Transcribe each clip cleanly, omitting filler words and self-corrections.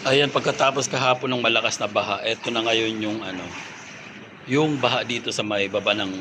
Ayan, pagkatapos kahapon ng malakas na baha, eto na ngayon yung yung baha dito sa may baba ng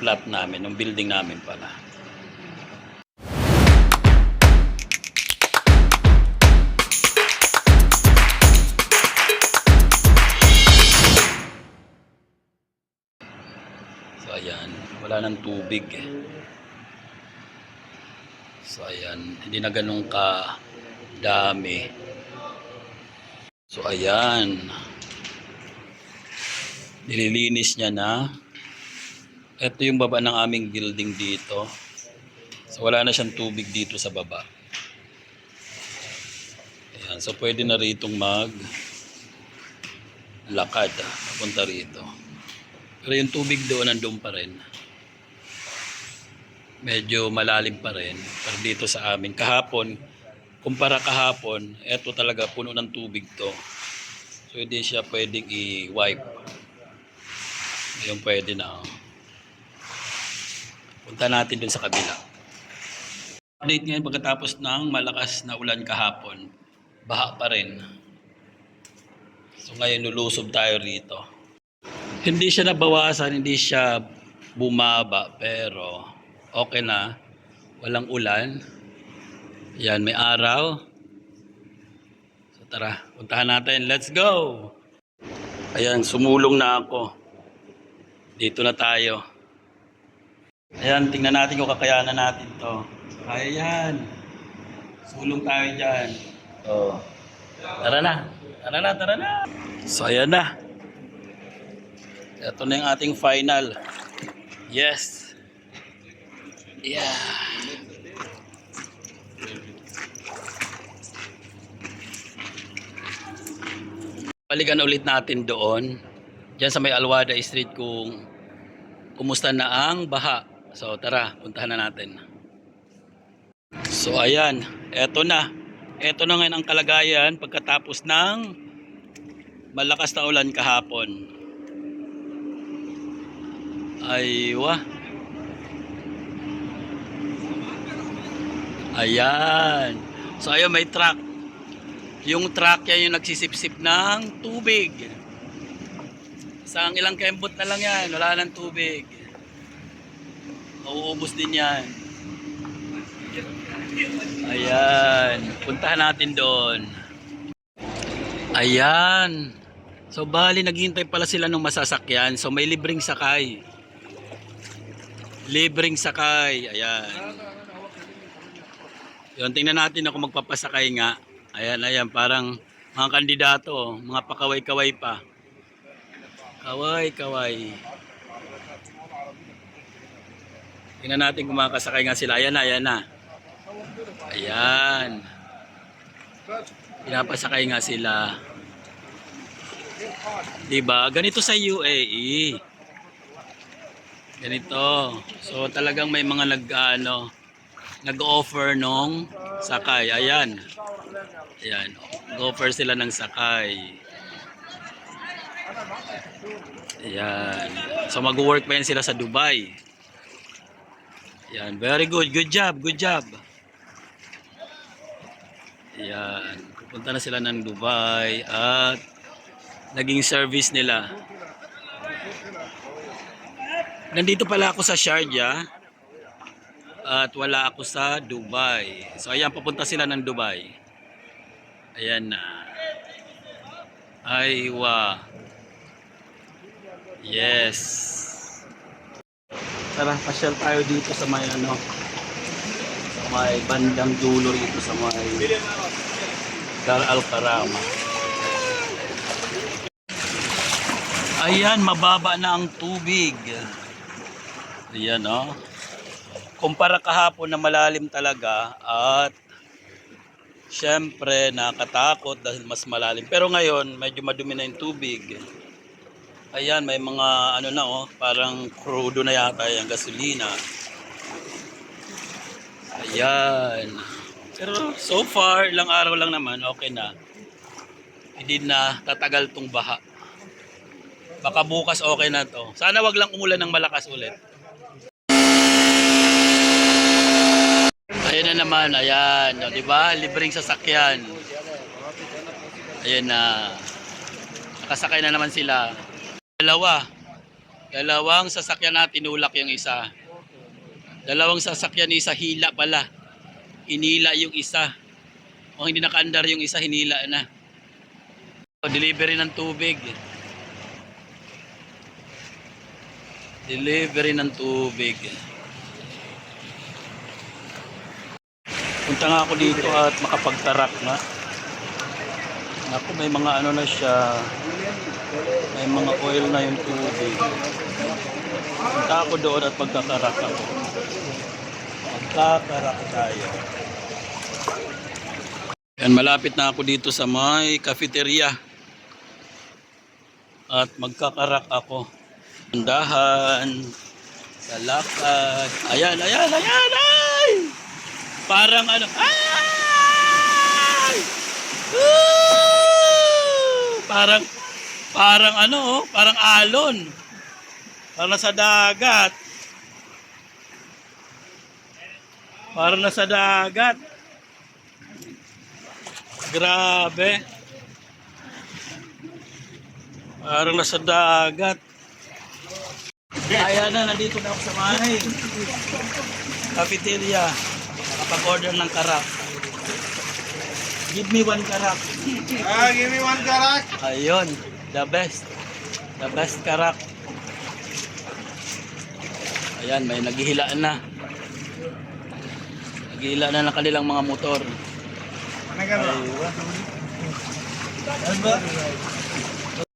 flat namin, ng building namin pala. So ayan, wala nang tubig. So ayan, hindi na ganun ka dami. So ayan, nililinis niya na. Ito yung baba ng aming building dito. So wala na siyang tubig dito sa baba. Ayan, so pwede na ritong lakad papunta rito. Pero yung tubig doon nandun pa rin. Medyo malalim pa rin. Pero dito sa amin, kahapon, kumpara kahapon, eto talaga puno ng tubig to. So hindi siya pwedeng i-wipe. Ngayon pwede na. Punta natin dun sa kabila. Update ngayon pagkatapos ng malakas na ulan kahapon. Baha pa rin. So ngayon lulusob tayo rito. Hindi siya nabawasan, hindi siya bumaba, pero okay na. Walang ulan. Yan, may araw. So tara, puntahan natin. Let's go! Ayan, sumulong na ako. Dito na tayo. Ayan, tingnan natin kung kakayanan natin to. Kaya yan. Sulong tayo dyan. So, tara na. Tara na, tara na. So, ayan na. Ito na yung ating final. Yes. Yeah. Balikan ulit natin doon. Diyan sa may Alwada Street kung kumusta na ang baha. So tara, puntahan na natin. So ayan, eto na. Eto na ngayon ang kalagayan pagkatapos ng malakas na ulan kahapon. Aywa. Ayan. So ayun, may truck. Yung truck yan yung nagsisipsip ng tubig. Isang ilang kembot na lang yan. Wala nang tubig. Mauubos din yan. Ayan. Puntahan natin doon. Ayan. So bali naghihintay pala sila ng masasakyan. So may libreng sakay. Libreng sakay. Ayan. Yun, tingnan natin ako magpapasakay nga. Ayan, ayan. Parang mga kandidato. Mga pakaway-kaway pa. Kaway-kaway. Tingnan natin kung makakasakay nga sila. Ayan na, ayan na. Ayan. Pinapasakay nga sila. Diba? Ganito sa UAE. Ganito. So talagang may mga nag-offer nung sakay. Ayan. Ayan. Nag-offer sila ng sakay. Ayan. So mag-work pa yan sila sa Dubai. Ayan. Very good. Good job. Good job. Ayan. Pupunta na sila ng Dubai at naging service nila. Nandito pala ako sa Sharjah at wala ako sa Dubai. So ayan, papunta sila ng Dubai. Ayan na. Aywa. Yes. Tara, pasyal tayo dito sa may sa may bandang dulo rito sa may Dar Al Karama. Ayan, mababa na ang tubig. Ayan, oh. Kumpara kahapon na malalim talaga at syempre nakatakot dahil mas malalim. Pero ngayon, medyo madumi na yung tubig. Ayan, may mga parang crudo na yata yung gasolina. Ayan. Pero so far, ilang araw lang naman, okay na. Hindi na tatagal tong baha. Baka bukas okay na to. Sana wag lang umulan ng malakas ulit. Ayan na naman, ayan, o, diba? Libreng sasakyan. Ayan na. Nakasakay na naman sila. Dalawang sasakyan na tinulak yung isa. Dalawang sasakyan, isa hila pala. Inila yung isa. O hindi nakaandar yung isa, hinila na. Delivery ng tubig. Delivery ng tubig. Punta nga ako dito at makapagtarak nga. Naku, may mga ano na siya. May mga oil na yung tubig. Punta ako doon at magkakarak ako. Magkakarak tayo. Yan, malapit na ako dito sa may cafeteria. At magkakarak ako. Andahan. Sa lakad. Ayan, ayan, ayan, ay! Parang ano, ay! Parang ano, parang alon. Parang nasa dagat. Parang nasa dagat. Grabe. Parang nasa dagat. Ayan na, nandito na ako sa may cafeteria. Nakapag-order ng karak. Give me one karak. Give me one karak. Ayun, the best. The best karak. Ayan, may naghihilaan na. Naghihila na ng kanilang mga motor.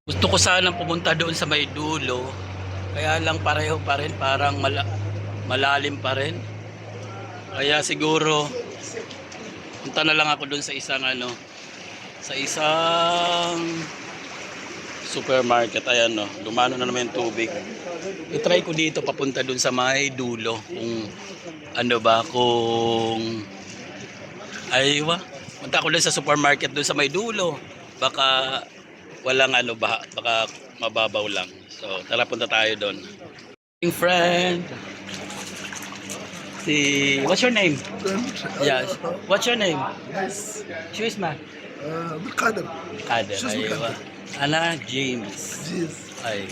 Gusto ko sanang pumunta doon sa may dulo. Kaya lang pareho pa rin, parang malalim pa rin. Kaya siguro punta na lang ako doon sa isang ano, sa isang supermarket. Ayan no, lumano na naman yung tubig. I-try ko dito papunta doon sa may dulo kung ano ba, kung aywa. Punta ako doon sa supermarket doon sa may dulo. Baka walang ano ba, baka mababaw lang. So, tara punta tayo doon. Friend. What's your name? Yes. What's your name? Yes. Shuisma. Kader. Kader. Aywa. Ana James. Yes. Ay.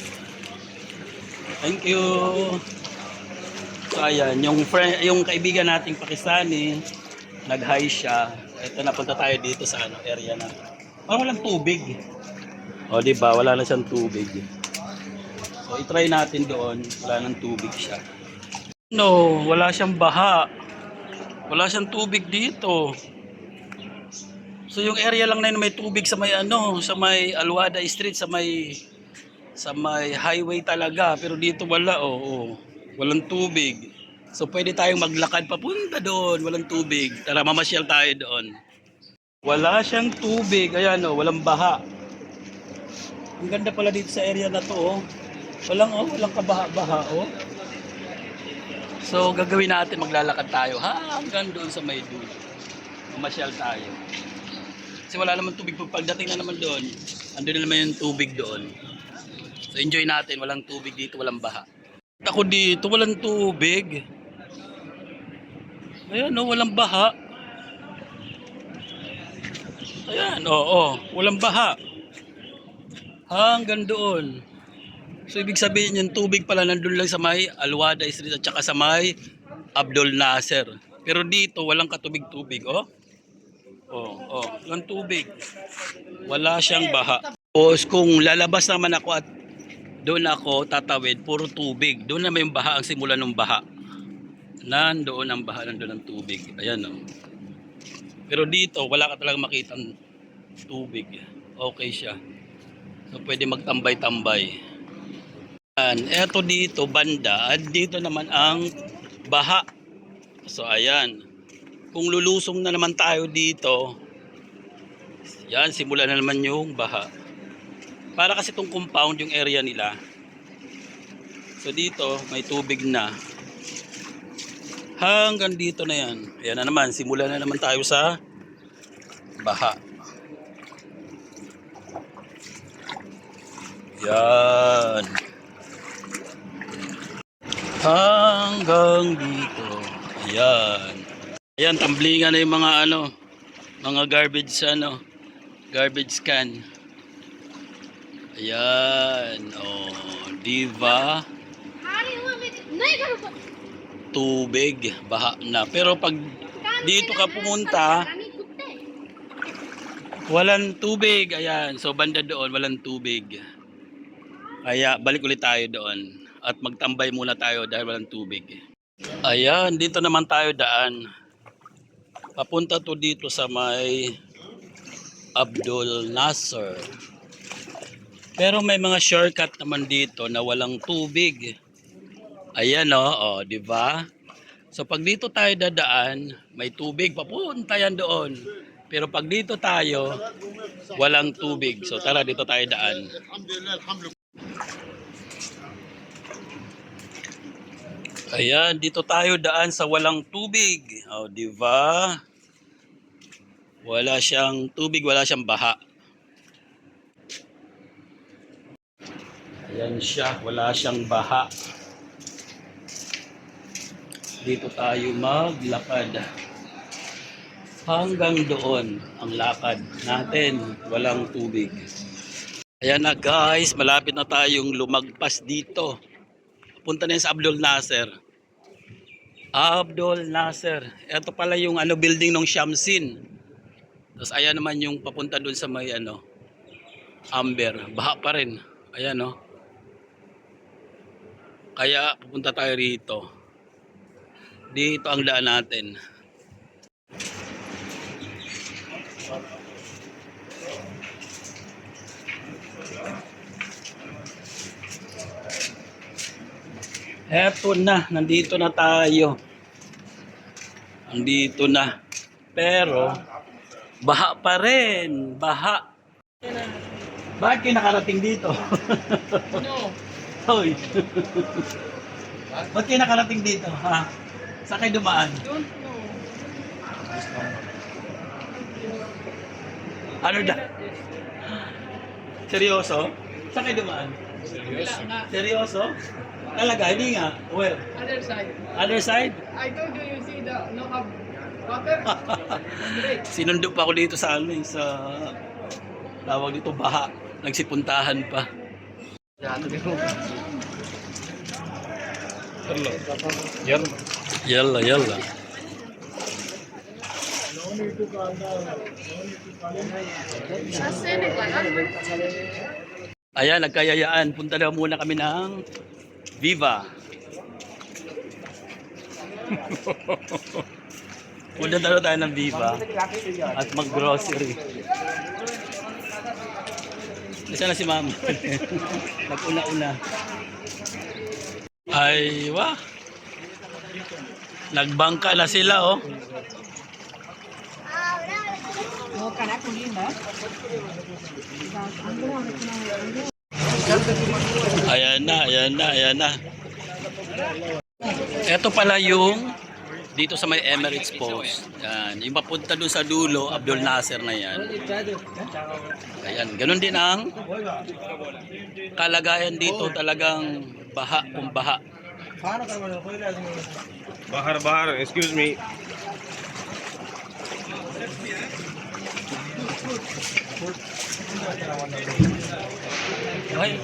Thank you. So ayan, yung friend, yung kaibigan nating Pakistani, nag-hi siya. Ito napunta tayo dito sa ano area na. Parang walang tubig. O di ba, wala na siyang tubig. So i-try natin doon, wala nang tubig siya. No, wala siyang baha. Wala siyang tubig dito. So yung area lang na yun may tubig sa may ano, sa may Alwada Street, sa may highway talaga, pero dito wala walang tubig. So pwede tayong maglakad papunta doon, walang tubig. Tara mamasyal tayo doon. Wala siyang tubig, ayan walang baha. Ang ganda pala dito sa area na to walang kabaha-baha So gagawin natin, maglalakad tayo hanggang doon sa may dulo. Mamasyal tayo. Kasi wala naman tubig pagdating na naman doon. Andun na naman yung tubig doon. So enjoy natin, walang tubig dito, walang baha. Ako dito, walang tubig. Ayan walang baha. Ayan, walang baha. Hanggang doon. So ibig sabihin yung tubig pala nandun lang sa may Alwada Street at saka sa may Abdul Nasser. Pero dito walang katubig-tubig, walang tubig. Wala siyang baha. Tapos kung lalabas naman ako at doon ako tatawid, puro tubig. Doon na may baha, ang simula ng baha. Nandoon ang baha, nandoon ang tubig. Ayan Pero dito, wala ka talagang makitang tubig. Okay siya. So pwede magtambay-tambay. Eto dito, banda. At dito naman ang baha. So ayan. Kung lulusong na naman tayo dito, yan, simula na naman yung baha. Para kasi itong compound yung area nila. So dito, may tubig na. Hanggang dito na yan. Ayan na naman, simula na naman tayo sa baha. Yan. Hanggang dito. Ayan. Ayan, tamblingan na yung mga mga garbage Garbage can. Ayan. Oh, Diva. Tubig. Baha na. Pero pag dito ka pumunta, walang tubig. Ayan. So, banda doon, walang tubig. Kaya, balik ulit tayo doon. At magtambay muna tayo dahil walang tubig. Ayan. Dito naman tayo daan. Papunta to dito sa may Abdul Nasser. Pero may mga shortcut naman dito na walang tubig. Ayan oh, di ba? So pag dito tayo dadaan, may tubig, papunta yan doon. Pero pag dito tayo, walang tubig. So tara, dito tayo daan. Ayan, dito tayo daan sa walang tubig. Oh, di ba? Wala siyang tubig, wala siyang baha. Ayan siya, wala siyang baha. Dito tayo maglakad. Hanggang doon ang lakad natin, walang tubig. Ayan na guys, malapit na tayong lumagpas dito. Punta na yan sa Abdul Nasser. Abdul Nasser. Ito pala yung building ng Shamsin. Tapos ayan naman yung papunta doon sa may Amber. Baha pa rin. Ayan oh. Kaya pupunta tayo rito. Dito ang daan natin. Eto na, nandito na tayo. Nandito na. Pero baha pa rin. Baha. Bakit kayo nakarating dito? No. Hoy. Bakit kayo nakarating dito? Ha? Saan kayo dumaan? Don't know. Ano da? Seryoso? Saan kayo dumaan? Wala nga. Seryoso? Talaga, hindi nga. Where? Other side. Other side? I told you, you see the no have water. Straight. Sinundo pa ako dito sa sa tawag dito baha. Nagsipuntahan pa. Yalla, yalla. Ayan, nagkayayaan. Punta na muna kami ng Viva. Punta na tayo ng Viva at mag-grocery. Nasaan na si Mama? Nag-una-una. Ay, wah. Nagbangka na sila, oh. Ayan na, ayan na, ayan na. Ito pala yung dito sa may Emirates Post. Yan, yung papunta doon sa dulo, Abdul Nasser na yan. Ayan, ganun din ang kalagayan dito, talagang baha kung baha. Bahar, excuse me. Okay.